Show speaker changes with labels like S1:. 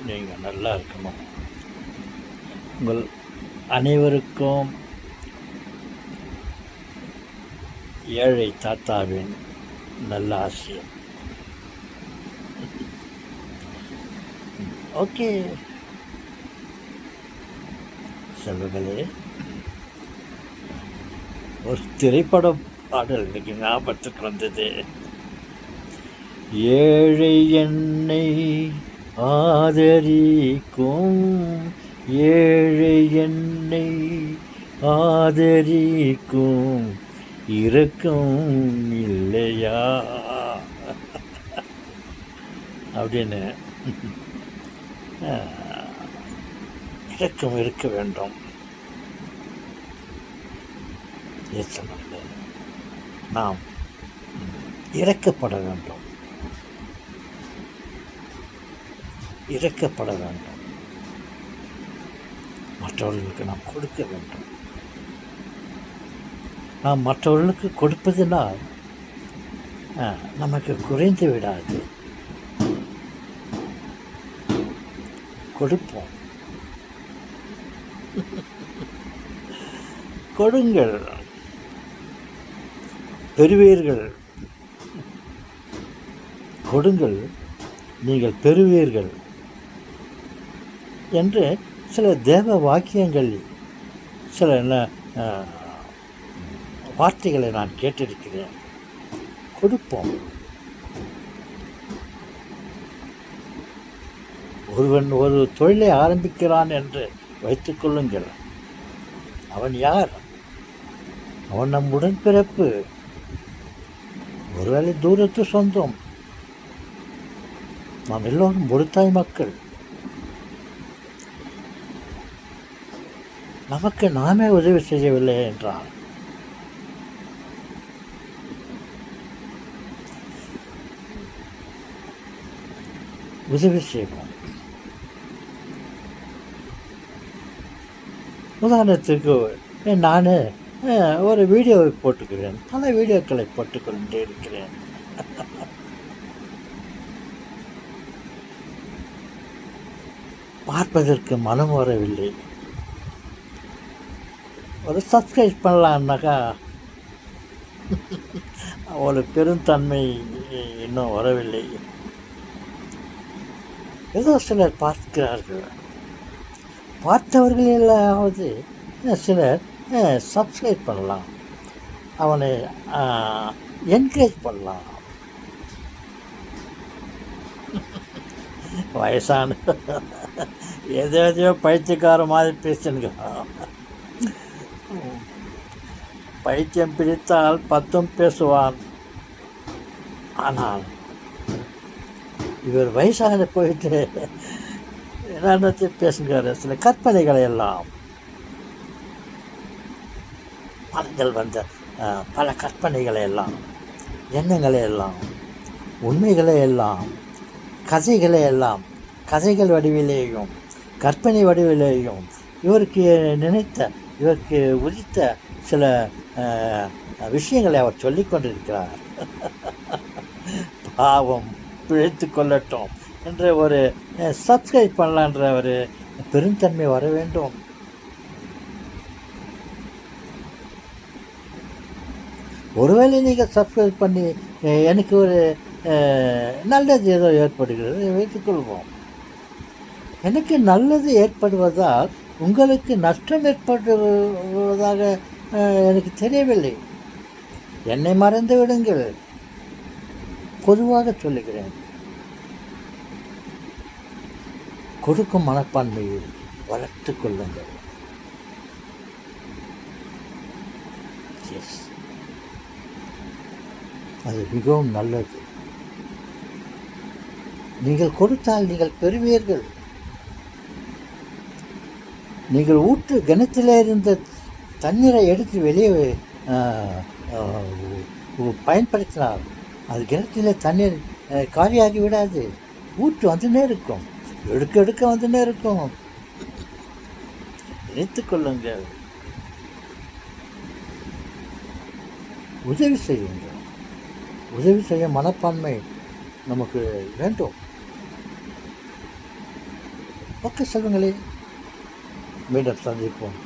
S1: நீங்கள் நல்லா இருக்கணும். உங்கள் அனைவருக்கும் ஏழை தாத்தாவின் நல்ல ஆசையம். ஓகே செல்வங்களே, ஒரு திரைப்பட பாடல் இன்னைக்கு ஞாபகத்துக்கு வந்தது. ஏழை என்னை ஆதரிக்கும், ஏழை என்னை ஆதரிக்கும், இரக்கம் இல்லையா அப்படின்னு. இரக்கம் இருக்க வேண்டும். நாம் இறக்கப்பட வேண்டும், இறக்கப்பட வேண்டும். மற்றவர்களுக்கு நாம் கொடுக்க வேண்டும். நாம் மற்றவர்களுக்கு கொடுப்பதனால் நமக்கு குறைந்து விடாது. கொடுப்போம். கொடுங்கள், பெறுவீர்கள். கொடுங்கள், நீங்கள் பெறுவீர்கள் என்று சில தேவ வாக்கியங்கள், சில வார்த்தைகளை நான் கேட்டிருக்கிறேன். கொடுப்போம். ஒருவன் ஒரு தொழிலை ஆரம்பிக்கிறான் என்று வைத்துக்கொள்ளுங்கள். அவன் யார்? அவன் நம் உடன்பிறப்பு, ஒருவேளை தூரத்து சொந்தம். நாம் எல்லோரும் ஒரு தாய் மக்கள். நமக்கு நாமே உதவி செய்யவில்லை என்றால் உதவி செய்வோம். உதாரணத்துக்கு நான் ஒரு வீடியோவை போட்டுக்கிறேன், பல வீடியோக்களை போட்டுக்கொண்டே இருக்கிறேன். பார்ப்பதற்கு மனம் வரவில்லை. ஒரு சப்ஸ்கிரைப் பண்ணலான்னாக்கா ஒரு பெருந்தன்மை இன்னும் வரவில்லை. ஏதோ சிலர் பார்க்கிறார்கள். பார்த்தவர்கள் எல்லாவது சிலர் சப்ஸ்கிரைப் பண்ணலாம், அவனை என்கரேஜ் பண்ணலாம். வயசான எதையோ பைத்தியக்கார மாதிரி பேசுங்க. பைத்தியம் பிடித்தால் 10 பேசுவான். ஆனால் இவர் வயசாக போயிட்டு என்னத்தை பேசுகிறார். சில கற்பனைகளை எல்லாம், மனதில் வந்த பல கற்பனைகளை எல்லாம், எண்ணங்களை எல்லாம், உண்மைகளை எல்லாம், கதைகளை எல்லாம், கதைகள் வடிவிலேயும் கற்பனை வடிவிலேயும் இவருக்கு நினைத்த, இவருக்கு உதித்த சில விஷயங்களை அவர் சொல்லிக் கொண்டிருக்கிறார். பாவம் பிழைத்து கொள்ளட்டும் என்ற ஒரு சப்ஸ்கிரைப் பண்ணலான்ற ஒரு பெருந்தன்மை வர வேண்டும். ஒருவேளை நீங்கள் சப்ஸ்கிரைப் பண்ணி எனக்கு ஒரு நல்லது ஏதோ ஏற்படுகிறது வைத்துக்கொள்வோம். எனக்கு நல்லது ஏற்படுவதால் உங்களுக்கு நஷ்டம் ஏற்படுவதாக எனக்கு தெரியவில்லை. என்னை மறந்து விடுங்கள். பொதுவாக சொல்லுகிறேன், கொடுக்கும் மனப்பான்மையை வளர்த்து கொள்ளுங்கள். அது மிகவும் நல்லது. நீங்கள் கொடுத்தால் நீங்கள் பெறுவீர்கள். நீங்கள் ஊற்று கிணற்றில் இருந்த தண்ணீரை எடுத்து வெளியே பயன்படுத்தினால் அது கிணற்றிலே தண்ணீர் காலியாகி விடாது. ஊற்று வந்துன்னே இருக்கும், எடுக்க எடுக்க வந்துன்னே இருக்கும். நினைத்துக் கொள்ளுங்கள், உதவி செய்யுங்கள். உதவி செய்ய மனப்பான்மை நமக்கு வேண்டும். ஓகே செல்வங்களே, மீண்டும் சந்திப்போம்.